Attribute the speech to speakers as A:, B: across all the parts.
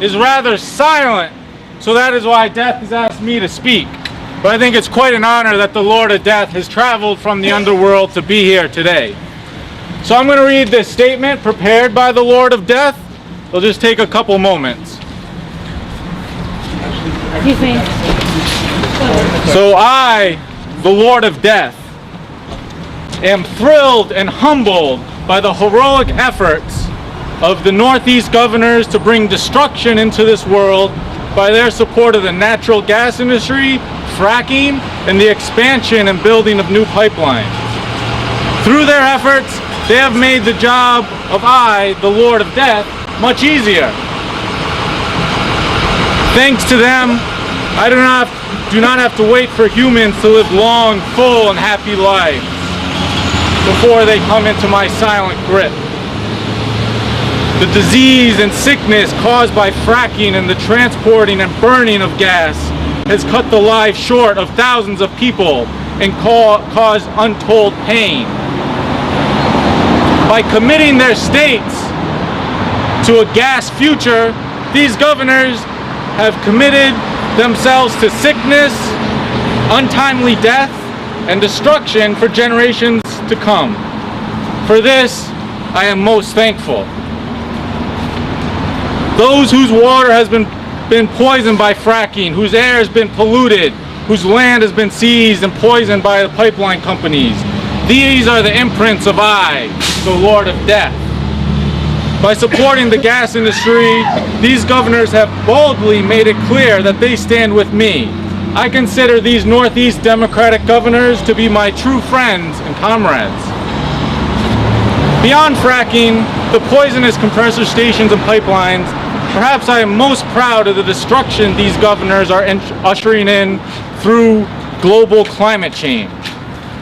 A: is rather silent, so that is why death has asked me to speak. But I think it's quite an honor that the Lord of Death has traveled from the underworld to be here today. So I'm going to read this statement prepared by the Lord of Death. It'll just take a couple moments.
B: Excuse me.
A: So I, the Lord of Death, am thrilled and humbled by the heroic efforts of the Northeast governors to bring destruction into this world by their support of the natural gas industry, fracking, and the expansion and building of new pipelines. Through their efforts, they have made the job of I, the Lord of Death, much easier. Thanks to them, I do not have to wait for humans to live long, full, and happy lives before they come into my silent grip. The disease and sickness caused by fracking and the transporting and burning of gas has cut the lives short of thousands of people and caused untold pain. By committing their states to a gas future, these governors have committed themselves to sickness, untimely death, and destruction for generations to come. For this, I am most thankful. Those whose water has been poisoned by fracking, whose air has been polluted, whose land has been seized and poisoned by the pipeline companies. These are the imprints of I, the Lord of Death. By supporting the gas industry, these governors have boldly made it clear that they stand with me. I consider these Northeast Democratic governors to be my true friends and comrades. Beyond fracking, the poisonous compressor stations and pipelines, perhaps I am most proud of the destruction these governors are ushering in through global climate change.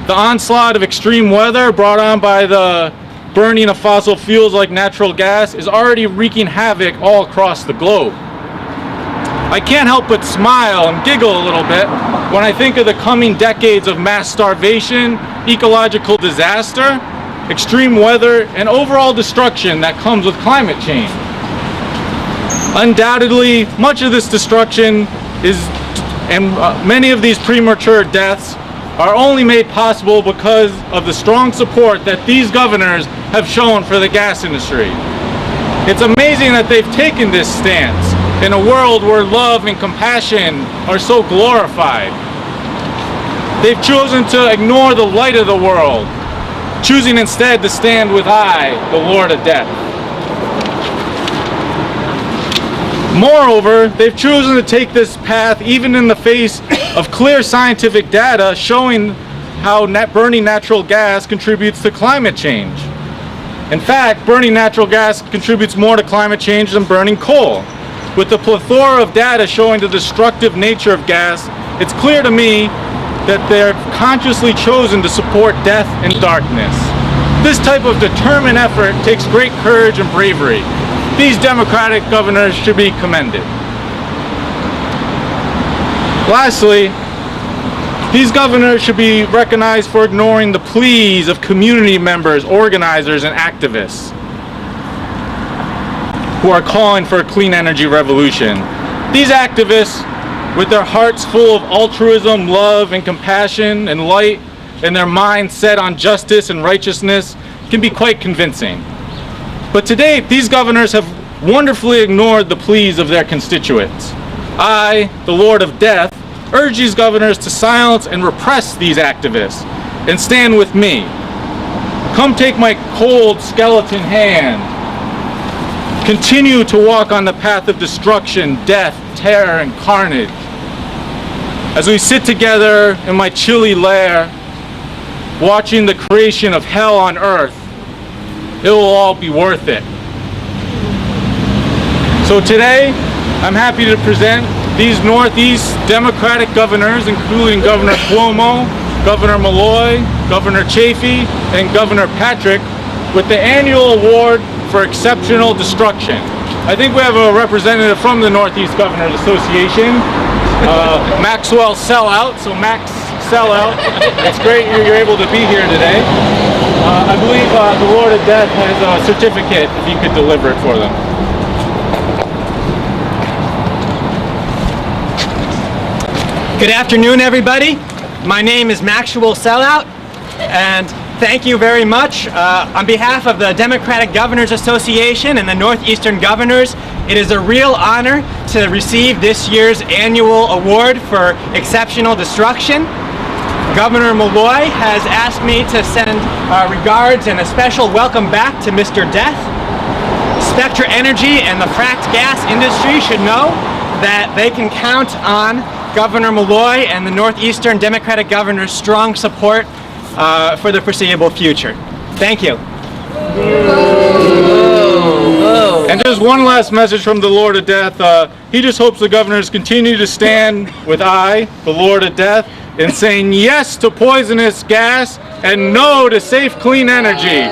A: The onslaught of extreme weather brought on by the burning of fossil fuels like natural gas is already wreaking havoc all across the globe. I can't help but smile and giggle a little bit when I think of the coming decades of mass starvation, ecological disaster, extreme weather, and overall destruction that comes with climate change. Undoubtedly, much of this destruction and many of these premature deaths are only made possible because of the strong support that these governors have shown for the gas industry. It's amazing that they've taken this stance in a world where love and compassion are so glorified. They've chosen to ignore the light of the world, choosing instead to stand with I, the Lord of Death. Moreover, they've chosen to take this path even in the face of clear scientific data showing how burning natural gas contributes to climate change. In fact, burning natural gas contributes more to climate change than burning coal. With the plethora of data showing the destructive nature of gas, it's clear to me that they're consciously chosen to support death and darkness. This type of determined effort takes great courage and bravery. These Democratic governors should be commended. Lastly, these governors should be recognized for ignoring the pleas of community members, organizers, and activists who are calling for a clean energy revolution. These activists, with their hearts full of altruism, love, and compassion, and light, and their minds set on justice and righteousness, can be quite convincing. But to date, these governors have wonderfully ignored the pleas of their constituents. I, the Lord of Death, urge these governors to silence and repress these activists and stand with me. Come take my cold skeleton hand. Continue to walk on the path of destruction, death, terror, and carnage. As we sit together in my chilly lair, watching the creation of hell on earth, it will all be worth it. So today, I'm happy to present these Northeast Democratic governors, including Governor Cuomo, Governor Malloy, Governor Chafee, and Governor Patrick, with the annual award for exceptional destruction. I think we have a representative from the Northeast Governors Association, Maxwell Sellout. So Max Sellout, it's great you're able to be here today. I believe the Lord of Death has a certificate if you could deliver it for them.
B: Good afternoon, everybody. My name is Maxwell Sellout, and thank you very much. On behalf of the Democratic Governors Association and the Northeastern Governors, it is a real honor to receive this year's annual award for exceptional destruction. Governor Malloy has asked me to send regards and a special welcome back to Mr. Death. Spectra Energy and the fracked gas industry should know that they can count on Governor Malloy and the Northeastern Democratic Governor's strong support for the foreseeable future. Thank you.
A: And just one last message from the Lord of Death. He just hopes the governors continue to stand with I, the Lord of Death, in saying yes to poisonous gas and no to safe, clean energy.